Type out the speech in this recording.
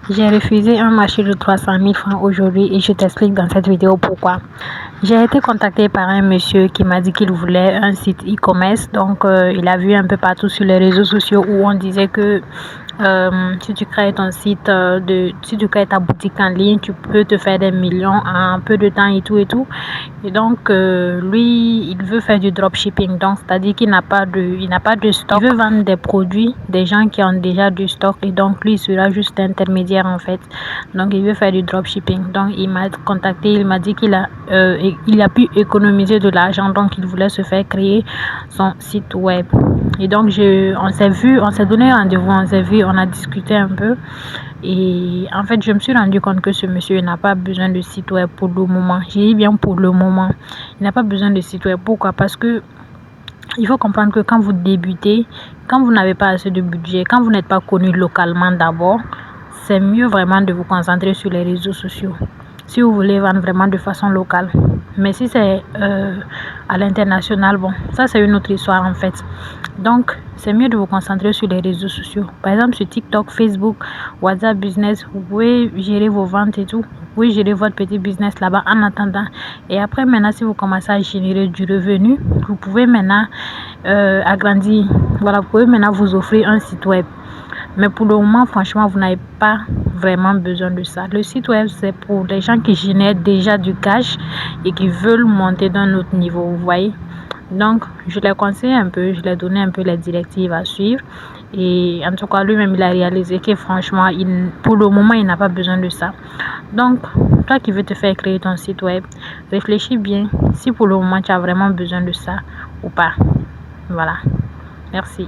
J'ai refusé un marché de 300 000 francs aujourd'hui et je t'explique dans cette vidéo pourquoi. J'ai été contactée par un monsieur qui m'a dit qu'il voulait un site e-commerce. Donc, il a vu un peu partout sur les réseaux sociaux où on disait que si tu crées ton site, si tu crées ta boutique en ligne, tu peux te faire des millions en peu de temps et tout et tout. Et donc, lui, il veut faire du dropshipping. Donc, c'est-à-dire qu'il n'a pas de stock. Il veut vendre des produits des gens qui ont déjà du stock. Et donc, lui, il sera juste intermédiaire en fait. Donc, il veut faire du dropshipping. Donc, il m'a contacté. Il m'a dit qu'il a pu économiser de l'argent. Donc, il voulait se faire créer son site web. Et donc, on s'est donné rendez-vous, on s'est vu, on a discuté un peu. Et en fait, je me suis rendu compte que ce monsieur n'a pas besoin de site web pour le moment. J'ai dit bien pour le moment. Il n'a pas besoin de site web. Pourquoi? Parce que il faut comprendre que quand vous débutez, quand vous n'avez pas assez de budget, quand vous n'êtes pas connu localement d'abord, c'est mieux vraiment de vous concentrer sur les réseaux sociaux. Si vous voulez vendre vraiment de façon locale. Mais si c'est à l'international, bon, ça c'est une autre histoire en fait. Donc, c'est mieux de vous concentrer sur les réseaux sociaux. Par exemple, sur TikTok, Facebook, WhatsApp Business, vous pouvez gérer vos ventes et tout. Vous pouvez gérer votre petit business là-bas en attendant. Et après, maintenant, si vous commencez à générer du revenu, vous pouvez maintenant agrandir. Voilà, vous pouvez maintenant vous offrir un site web. Mais pour le moment, franchement, vous n'avez pas vraiment besoin de ça. Le site web, c'est pour les gens qui génèrent déjà du cash et qui veulent monter d'un autre niveau, vous voyez. Donc, je l'ai conseillé un peu, je lui ai donné un peu les directives à suivre. Et en tout cas, lui-même, il a réalisé que franchement, pour le moment, il n'a pas besoin de ça. Donc, toi qui veux te faire créer ton site web, réfléchis bien si pour le moment, tu as vraiment besoin de ça ou pas. Voilà. Merci.